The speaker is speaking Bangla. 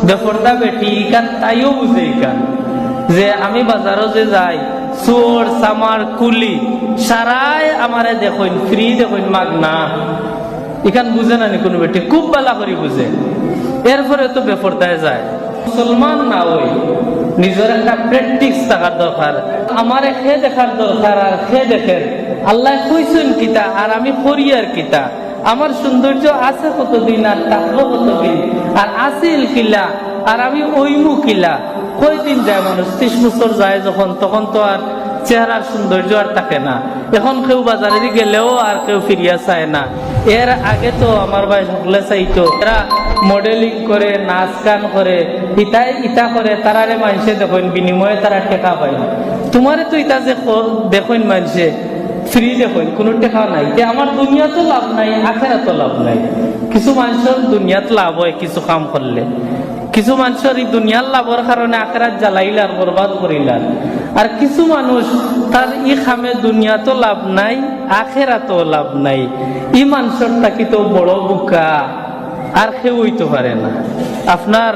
বেপর্দা বেটি ইকান তাইও বুঝে ইকান যে আমি বাজারও যে যাই চোর চামার কুলি সারাই আমারে দেখইন ফ্রি দেখইন মাগনা ইখান বুঝে না নি কোনো বেটি খুব বালা করে বুঝে এরপরে তো বেপর্দায় যায় মুসলমান না ওই নিজের একটা প্র্যাকটিস থাকার দরকার আমার খে দেখার দরকার আর খে দেখেন আল্লাহ কইছেন কিতা আর আমি করি আর কিতা আমার সৌন্দর্য আছে কতদিন আর থাকবো কতদিন আর আসিল কিলা আর আমি ওইমু কিলা কয়দিন যায় মানুষ 30 বছর যায় যখন তখন তো আর চেহারার সৌন্দর্য আর থাকে না এখন কেউ বাজারে গেলেও আর কেউ ফিরিয়া চায় না এর আগে তো আমার ভাই সকলে চাইতো এরা মডেলিং করে নাচ গান করে ইটা করে তারারে মানুষে দেখেন বিনিময়ে তারা টেকা পায় তোমারে তো ইটা যে দেখেন মানুষে ফ্রি দেখেন কোনো টেকা নাই আমার দুনিয়াতে লাভ নাই আখেরাতে লাভ নাই কিছু মানুষের দুনিয়াত লাভ হয় কিছু কাম করলে কিছু মানুষের এই দুনিয়ার লাভের কারণে আখেরাত জ্বালাইলার বরবাদ করিলার আর কিছু মানুষ তার ই খামে দুনিয়াতো লাভ নাই আখেরাতেও লাভ নাই ই মানুষের তাকি তো বড় বুকা আর কেউ হইতে পারে না আপনার